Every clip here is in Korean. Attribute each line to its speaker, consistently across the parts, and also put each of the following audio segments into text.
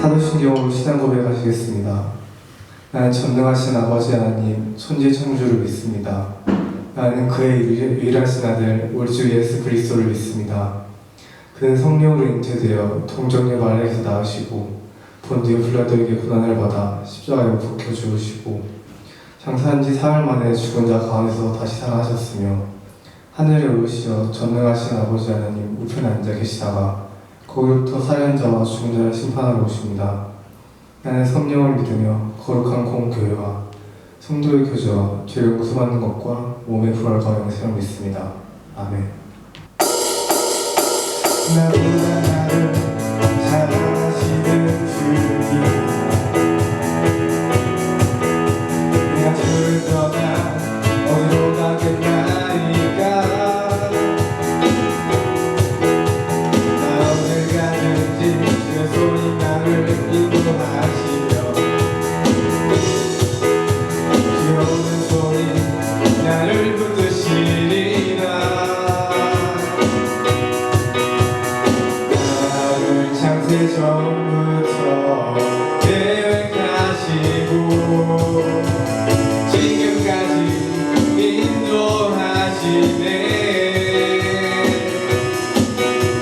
Speaker 1: 사도신경으로 신앙 고백하시겠습니다. 나는 전능하신 아버지 하나님 천지 창조를 믿습니다. 나는 그의 유일하신 아들 우리 주 예수 그리스도를 믿습니다. 그는 성령으로 잉태되어 동정녀 마리아에서 낳으시고 본디오 빌라도에게 고난을 받아 십자가에 못 박혀 죽으시고 장사한 지 사흘 만에 죽은 자 가운데서 다시 살아나셨으며 하늘에 오르시어 전능하신 아버지 하나님 우편에 앉아 계시다가 거기로부터 살아있는 자와 죽은 자를 심판하러 오십니다. 나는 성령을 믿으며 거룩한 공교회와 성도의 교제와 죄를 용서받는 것과 몸의 부활과 영생을 믿습니다. 아멘. 나보다 나를 사랑하시는 주님, 내가 주를 떠나 어디로 가겠나이까. 나 어딜 가든지 주의 손이 나를 인도하시며 주의 오른손이 나를 붙드시리라. 나를 창세 전부터 계획하시고 지금까지 인도하시네.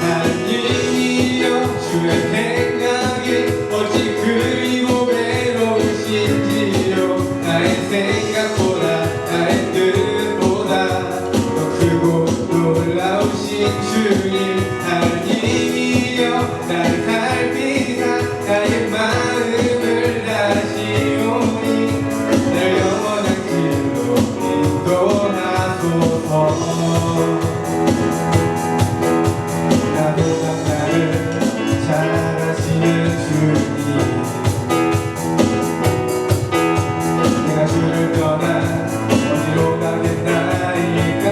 Speaker 1: 하나님이여 주의 생각이 어찌 그리고 외로우신지요. 나의 생각보다 나의 뜻보다 더 크고 놀라우신 주님. 하나님이여 나를 살피사 나의 마음을 다시오니 날 영원한 길로 인도하소서. 나보다 나를 잘 아시는 주님, 내가 주를 떠나 어디로 가겠나이까.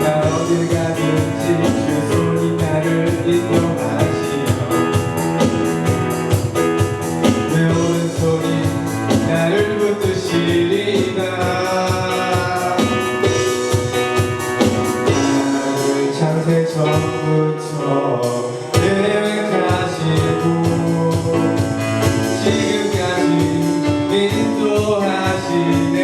Speaker 1: 나 어딜 가든지 주의 손이 나를 인도하시며 내 오른손이 나를 붙드시리라. 나를 창세 전부터 계획하시고 지금까지 인도하시네.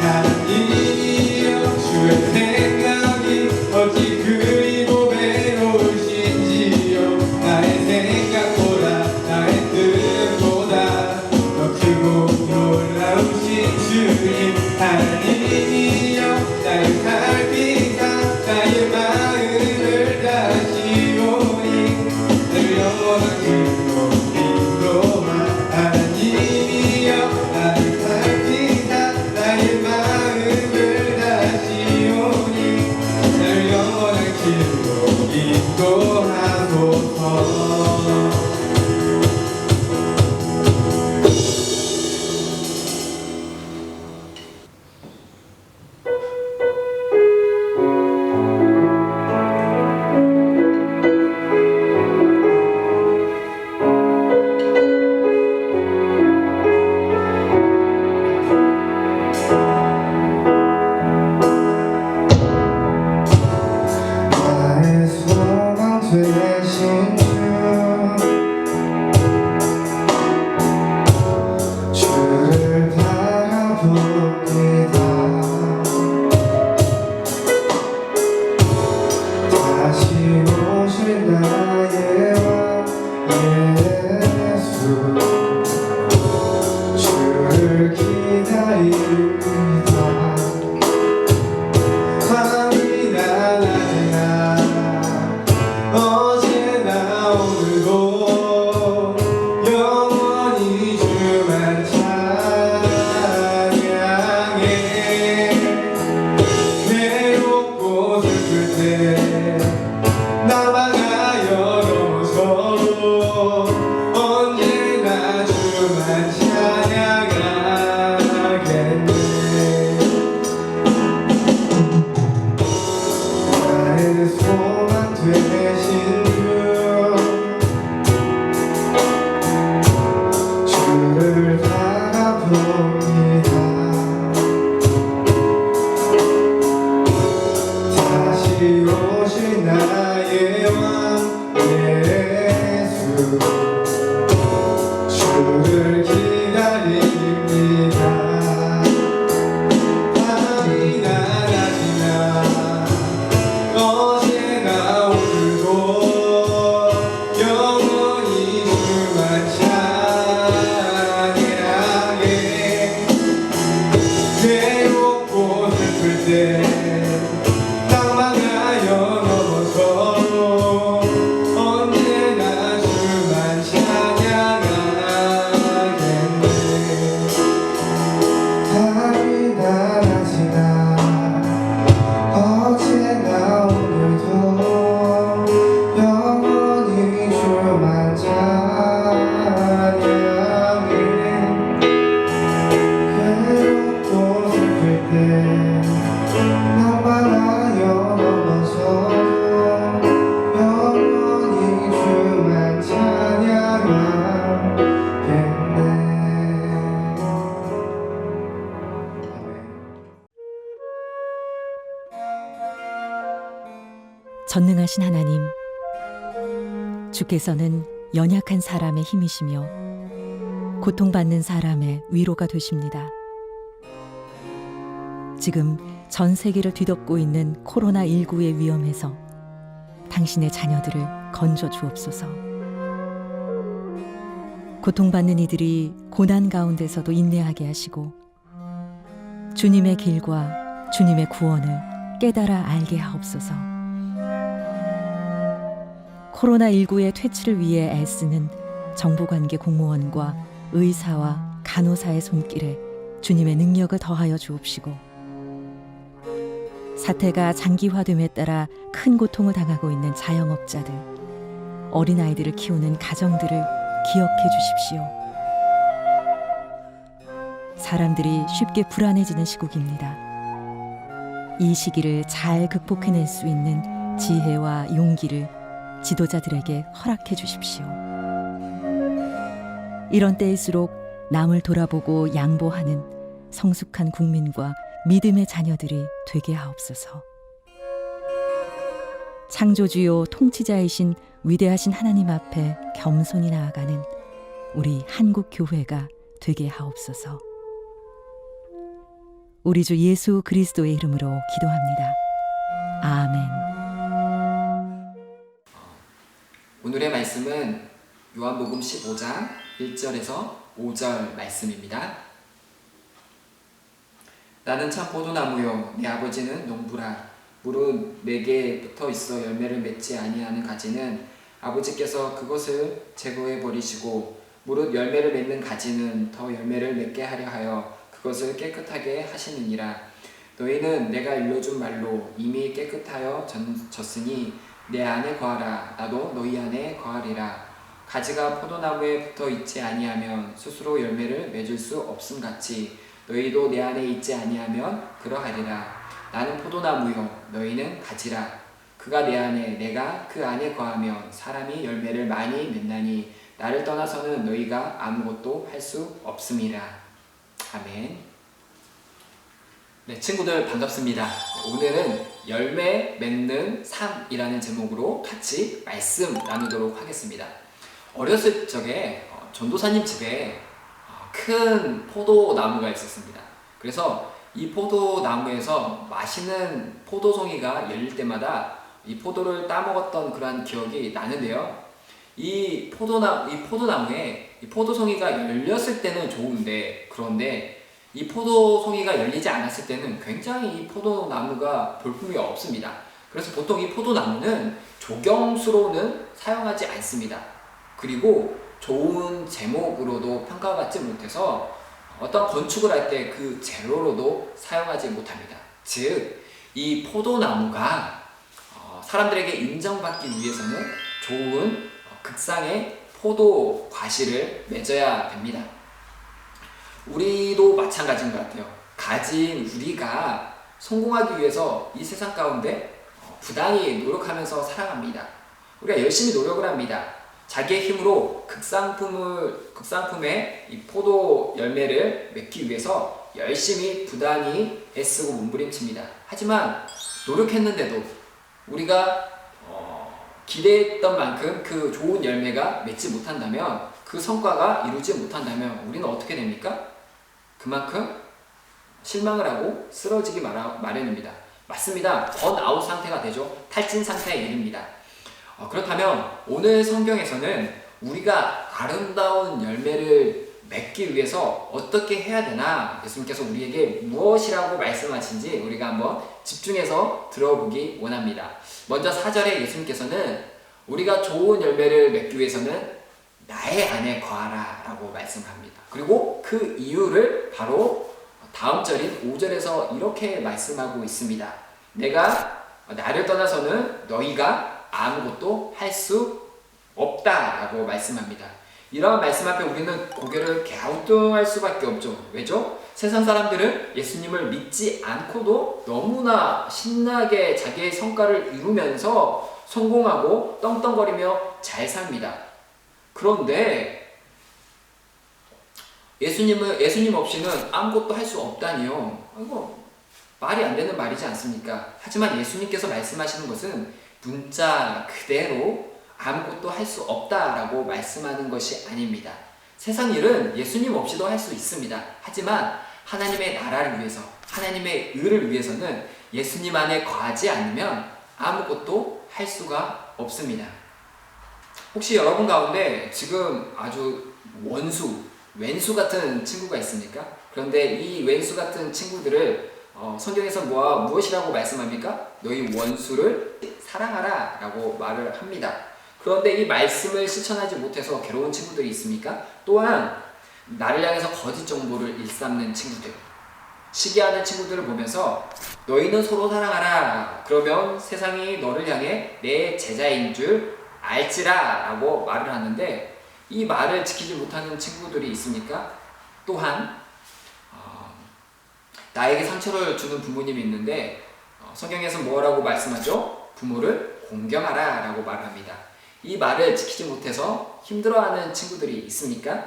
Speaker 1: 하나님이여 주의 생각이 어찌 그리고 외로우신지요. 나의 생각보다 나의 뜻보다 더 크고 놀라우신 주님. 하나님이여 나를 살피사 나의 마음을 다시오니 늘 영원한 길로 인도하. 하나님이여 나를 살피사 나의 마음을 다시오니 늘 영원한 길로 인도하소서. 나의 소망 되신 주를 바라봅니다. 다시 오실 나의 왕 예수, 주를 기다립니다. 밤이나 낮이나 어제나 다시 오신 나의 왕 예수 주를 기다립니다. 밤이 낮아지나 어제나 오늘도 영원히 주만 찬양해. 괴롭고 슬플 때 땅만하여 넘어서도 언제나 주만 찬양하겠네. 밤이 낮아지나 어제나 오늘도 영원히 주만 찬양해. 괴롭고 슬플 때 나만하여 넘어서도 영원히 주만 찬양하겠네.
Speaker 2: 전능하신 하나님, 주께서는 연약한 사람의 힘이시며 고통받는 사람의 위로가 되십니다. 지금 전 세계를 뒤덮고 있는 코로나19의 위험에서 당신의 자녀들을 건져 주옵소서. 고통받는 이들이 고난 가운데서도 인내하게 하시고 주님의 길과 주님의 구원을 깨달아 알게 하옵소서. 코로나19의 퇴치를 위해 애쓰는 정보관계 공무원과 의사와 간호사의 손길에 주님의 능력을 더하여 주옵시고, 사태가 장기화됨에 따라 큰 고통을 당하고 있는 자영업자들, 어린아이들을 키우는 가정들을 기억해 주십시오. 사람들이 쉽게 불안해지는 시국입니다. 이 시기를 잘 극복해낼 수 있는 지혜와 용기를 지도자들에게 허락해 주십시오. 이런 때일수록 남을 돌아보고 양보하는 성숙한 국민과 믿음의 자녀들이 되게 하옵소서. 창조주요 통치자이신 위대하신 하나님 앞에 겸손히 나아가는 우리 한국 교회가 되게 하옵소서. 우리 주 예수 그리스도의 이름으로 기도합니다. 아멘.
Speaker 3: 오늘의 말씀은 요한복음 15장 1절에서 5절 말씀입니다. 나는 참 포도나무요 내 아버지는 농부라. 무릇 내게 붙어 있어 열매를 맺지 아니하는 가지는 아버지께서 그것을 제거해 버리시고, 무릇 열매를 맺는 가지는 더 열매를 맺게 하려 하여 그것을 깨끗하게 하시느니라. 너희는 내가 일러준 말로 이미 깨끗하여 졌으니 내 안에 거하라. 나도 너희 안에 거하리라. 가지가 포도나무에 붙어 있지 아니하면 스스로 열매를 맺을 수 없음같이 너희도 내 안에 있지 아니하면 그러하리라. 나는 포도나무요 너희는 가지라. 그가 내 안에 내가 그 안에 거하면 사람이 열매를 많이 맺나니 나를 떠나서는 너희가 아무것도 할 수 없음이라. 아멘. 네, 친구들 반갑습니다. 오늘은 열매 맺는 삶이라는 제목으로 같이 말씀 나누도록 하겠습니다. 어렸을 적에 전도사님 집에 큰 포도나무가 있었습니다. 그래서 이 포도나무에서 맛있는 포도송이가 열릴 때마다 이 포도를 따먹었던 그러한 기억이 나는데요. 이 포도나무에 이 포도송이가 열렸을 때는 좋은데, 그런데 이 포도송이가 열리지 않았을 때는 굉장히 이 포도나무가 볼품이 없습니다. 그래서 보통 이 포도나무는 조경수로는 사용하지 않습니다. 그리고 좋은 제목으로도 평가받지 못해서 어떤 건축을 할 때 그 재료로도 사용하지 못합니다. 즉, 이 포도나무가 사람들에게 인정받기 위해서는 좋은 극상의 포도 과실을 맺어야 됩니다. 우리도 마찬가지인 것 같아요. 가진 우리가 성공하기 위해서 이 세상 가운데 부단히 노력하면서 살아갑니다. 우리가 열심히 노력을 합니다. 자기의 힘으로 극상품의 이 포도 열매를 맺기 위해서 열심히 부단히 애쓰고 몸부림칩니다. 하지만 노력했는데도 우리가 기대했던 만큼 그 좋은 열매가 맺지 못한다면, 그 성과가 이루지 못한다면 우리는 어떻게 됩니까? 그만큼 실망을 하고 쓰러지기 마련입니다. 맞습니다. 번아웃 상태가 되죠. 탈진 상태에 이릅니다. 그렇다면 오늘 성경에서는 우리가 아름다운 열매를 맺기 위해서 어떻게 해야 되나, 예수님께서 우리에게 무엇이라고 말씀하신지 우리가 한번 집중해서 들어보기 원합니다. 먼저 4절에 예수님께서는 우리가 좋은 열매를 맺기 위해서는 나의 안에 거하라 라고 말씀합니다. 그리고 그 이유를 바로 다음 절인 5절에서 이렇게 말씀하고 있습니다. 내가 나를 떠나서는 너희가 아무것도 할 수 없다 라고 말씀합니다. 이러한 말씀 앞에 우리는 고개를 갸우뚱할 수밖에 없죠. 왜죠? 세상 사람들은 예수님을 믿지 않고도 너무나 신나게 자기의 성과를 이루면서 성공하고 떵떵거리며 잘 삽니다. 그런데 예수님 없이는 아무것도 할 수 없다니요. 이거 말이 안 되는 말이지 않습니까? 하지만 예수님께서 말씀하시는 것은 문자 그대로 아무것도 할 수 없다라고 말씀하는 것이 아닙니다. 세상 일은 예수님 없이도 할 수 있습니다. 하지만 하나님의 나라를 위해서, 하나님의 의를 위해서는 예수님 안에 거하지 않으면 아무것도 할 수가 없습니다. 혹시 여러분 가운데 지금 아주 왼수 같은 친구가 있습니까? 그런데 이 왼수 같은 친구들을 성경에서 무엇이라고 말씀합니까? 너희 원수를 사랑하라 라고 말을 합니다. 그런데 이 말씀을 실천하지 못해서 괴로운 친구들이 있습니까? 또한 나를 향해서 거짓 정보를 일삼는 친구들, 시기하는 친구들을 보면서 너희는 서로 사랑하라, 그러면 세상이 너를 향해 내 제자인 줄 알지라 라고 말을 하는데, 이 말을 지키지 못하는 친구들이 있습니까? 또한 나에게 상처를 주는 부모님이 있는데 성경에서 뭐라고 말씀하죠? 부모를 공경하라 라고 말을 합니다. 이 말을 지키지 못해서 힘들어하는 친구들이 있습니까?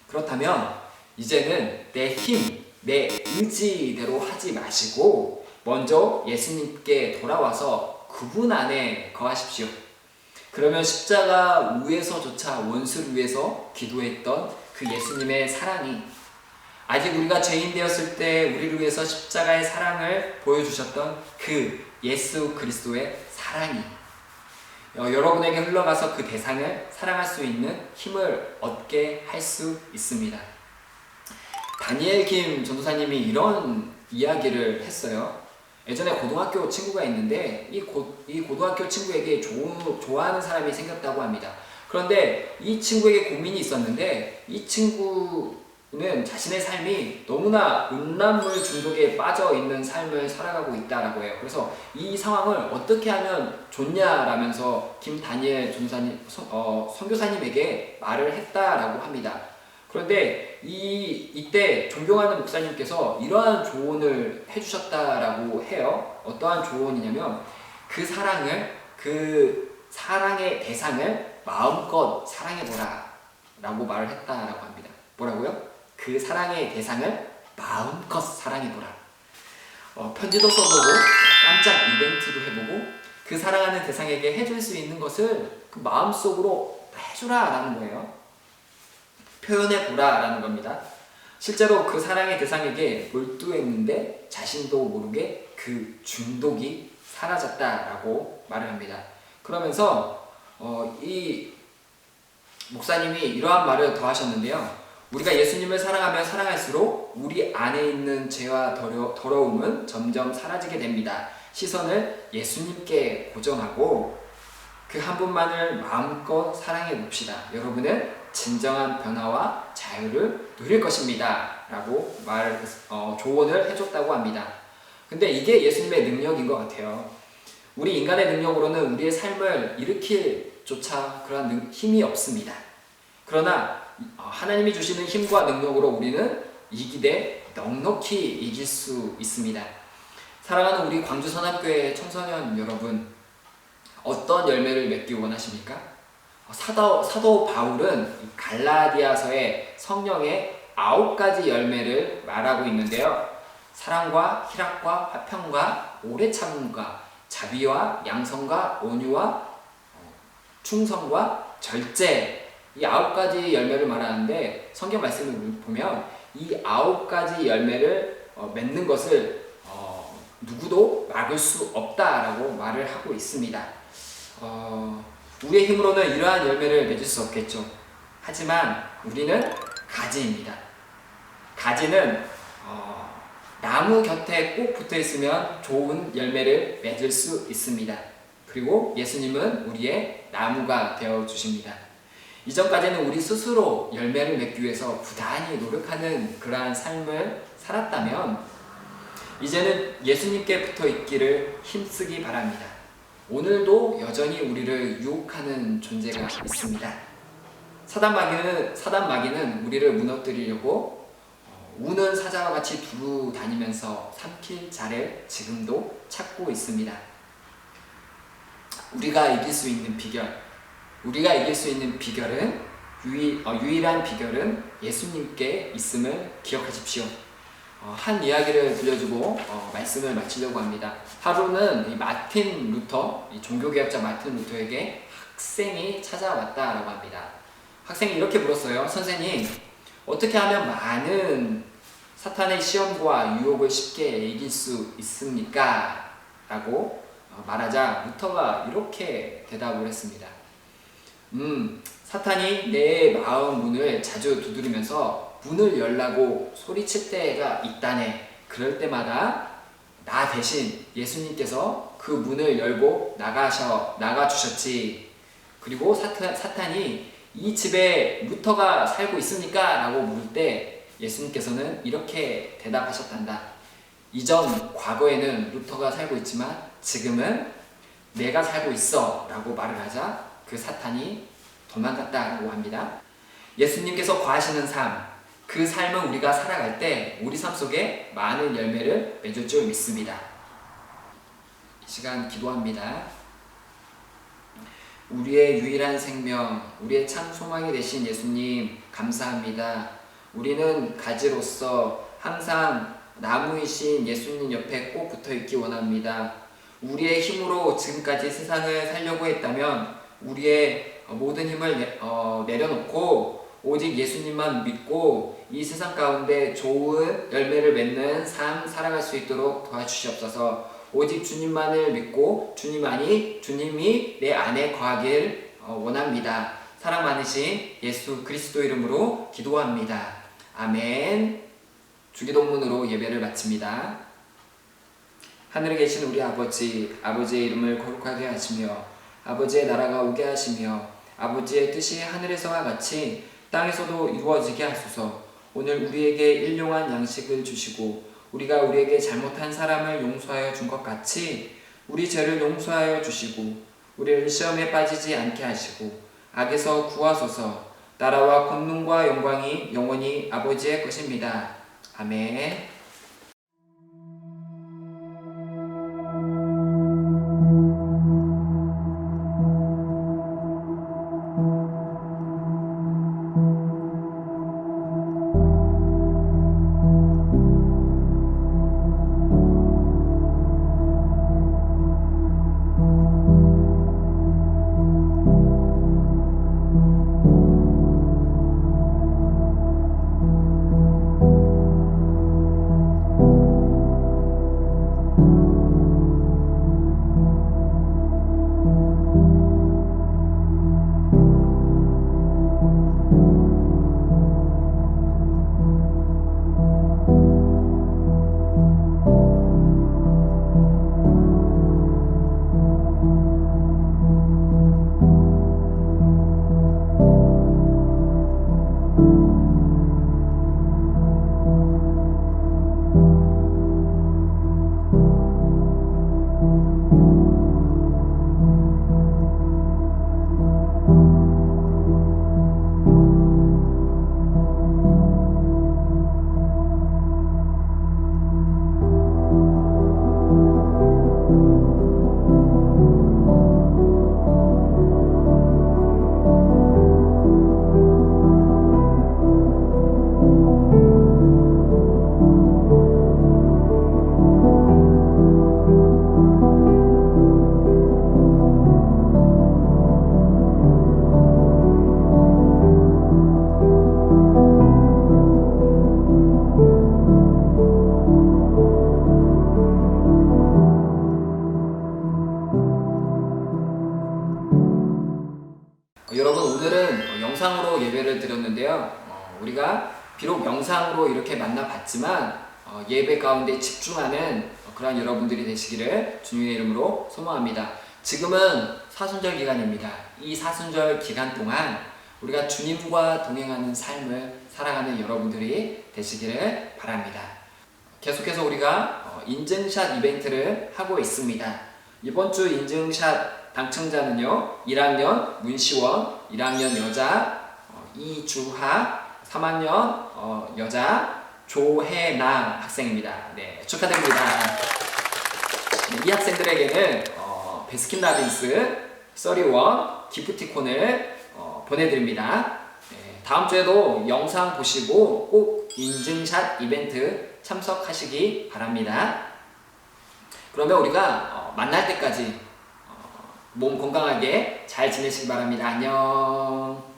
Speaker 3: 그렇다면 이제는 내 힘, 내 의지대로 하지 마시고 먼저 예수님께 돌아와서 그분 안에 거하십시오. 그러면 십자가 위에서조차 원수를 위해서 기도했던 그 예수님의 사랑이, 아직 우리가 죄인 되었을 때 우리를 위해서 십자가의 사랑을 보여주셨던 그 예수 그리스도의 사랑이 여러분에게 흘러가서 그 대상을 사랑할 수 있는 힘을 얻게 할 수 있습니다. 다니엘 김 전도사님이 이런 이야기를 했어요. 예전에 고등학교 친구가 있는데 이 고등학교 친구에게 좋아하는 사람이 생겼다고 합니다. 그런데 이 친구에게 고민이 있었는데, 이 친구는 자신의 삶이 너무나 음란물 중독에 빠져 있는 삶을 살아가고 있다라고 해요. 그래서 이 상황을 어떻게 하면 좋냐라면서 김다니엘 전도사님, 선교사님에게 말을 했다라고 합니다. 그런데 이때 존경하는 목사님께서 이러한 조언을 해주셨다라고 해요. 어떠한 조언이냐면, 그 사랑의 대상을 마음껏 사랑해보라 라고 말을 했다라고 합니다. 뭐라고요? 그 사랑의 대상을 마음껏 사랑해보라. 편지도 써보고 깜짝 이벤트도 해보고 그 사랑하는 대상에게 해줄 수 있는 것을 그 마음속으로 해주라 라는 거예요. 표현해보라 라는 겁니다. 실제로 그 사랑의 대상에게 몰두했는데 자신도 모르게 그 중독이 사라졌다라고 말을 합니다. 그러면서 이 목사님이 이러한 말을 더 하셨는데요. 우리가 예수님을 사랑하면 사랑할수록 우리 안에 있는 죄와 더러움은 점점 사라지게 됩니다. 시선을 예수님께 고정하고 그 한 분만을 마음껏 사랑해 봅시다. 여러분은 진정한 변화와 자유를 누릴 것입니다 라고 조언을 해줬다고 합니다. 근데 이게 예수님의 능력인 것 같아요. 우리 인간의 능력으로는 우리의 삶을 일으킬 조차 그러한 힘이 없습니다. 그러나 하나님이 주시는 힘과 능력으로 우리는 이기되 넉넉히 이길 수 있습니다. 사랑하는 우리 광주선합교회 청소년 여러분, 어떤 열매를 맺기 원하십니까? 사도 바울은 갈라디아서에 성령의 9가지 열매를 말하고 있는데요. 사랑과 희락과 화평과 오래 참음과 자비와 양성과 온유와 충성과 절제, 이 9가지 열매를 말하는데 성경 말씀을 보면 이 9가지 열매를 맺는 것을 누구도 막을 수 없다라고 말을 하고 있습니다. 우리의 힘으로는 이러한 열매를 맺을 수 없겠죠. 하지만 우리는 가지입니다. 가지는 나무 곁에 꼭 붙어 있으면 좋은 열매를 맺을 수 있습니다. 그리고 예수님은 우리의 나무가 되어 주십니다. 이전까지는 우리 스스로 열매를 맺기 위해서 부단히 노력하는 그러한 삶을 살았다면 이제는 예수님께 붙어 있기를 힘쓰기 바랍니다. 오늘도 여전히 우리를 유혹하는 존재가 있습니다. 사단 마귀는 우리를 무너뜨리려고 우는 사자와 같이 두루 다니면서 삼킬 자를 지금도 찾고 있습니다. 우리가 이길 수 있는 비결은 유일한 비결은 예수님께 있음을 기억하십시오. 한 이야기를 들려주고 말씀을 마치려고 합니다. 하루는 마틴 루터, 종교개혁자 마틴 루터에게 학생이 찾아왔다라고 합니다. 학생이 이렇게 물었어요. 선생님, 어떻게 하면 많은 사탄의 시험과 유혹을 쉽게 이길 수 있습니까? 라고 말하자 루터가 이렇게 대답을 했습니다. 사탄이 내 마음 문을 자주 두드리면서 문을 열라고 소리칠 때가 있다네. 그럴 때마다 나 대신 예수님께서 그 문을 열고 나가주셨지. 그리고 사탄이 이 집에 루터가 살고 있습니까? 라고 물을 때 예수님께서는 이렇게 대답하셨단다. 이전 과거에는 루터가 살고 있지만 지금은 내가 살고 있어 라고 말을 하자 그 사탄이 도망갔다라고 합니다. 예수님께서 거하시는 삶, 그 삶은 우리가 살아갈 때 우리 삶 속에 많은 열매를 맺을 줄 믿습니다. 이 시간 기도합니다. 우리의 유일한 생명, 우리의 참 소망이 되신 예수님 감사합니다. 우리는 가지로서 항상 나무이신 예수님 옆에 꼭 붙어있기 원합니다. 우리의 힘으로 지금까지 세상을 살려고 했다면 우리의 모든 힘을 내려놓고 오직 예수님만 믿고 이 세상 가운데 좋은 열매를 맺는 삶 살아갈 수 있도록 도와주시옵소서. 오직 주님만을 믿고 주님이 내 안에 거하길 원합니다. 사랑 많으신 예수 그리스도 이름으로 기도합니다. 아멘. 주기도문으로 예배를 마칩니다. 하늘에 계신 우리 아버지의 이름을 거룩하게 하시며 아버지의 나라가 오게 하시며 아버지의 뜻이 하늘에서와 같이 땅에서도 이루어지게 하소서. 오늘 우리에게 일용할 양식을 주시고 우리가 우리에게 잘못한 사람을 용서하여 준 것 같이 우리 죄를 용서하여 주시고 우리를 시험에 빠지지 않게 하시고 악에서 구하소서. 나라와 권능과 영광이 영원히 아버지의 것입니다. 아멘. 영상으로 예배를 드렸는데요. 우리가 비록 영상으로 이렇게 만나봤지만 예배 가운데 집중하는 그런 여러분들이 되시기를 주님의 이름으로 소망합니다. 지금은 사순절 기간입니다. 이 사순절 기간 동안 우리가 주님과 동행하는 삶을 살아가는 여러분들이 되시기를 바랍니다. 계속해서 우리가 인증샷 이벤트를 하고 있습니다. 이번 주 인증샷 당첨자는요, 1학년 문시원, 1학년 여자 이주하, 3학년 여자 조혜나 학생입니다. 네, 축하드립니다. 네, 이 학생들에게는 베스킨라빈스 31 기프티콘을 보내드립니다. 네, 다음 주에도 영상 보시고 꼭 인증샷 이벤트 참석하시기 바랍니다. 그러면 우리가 만날 때까지 몸 건강하게 잘 지내시기 바랍니다. 안녕.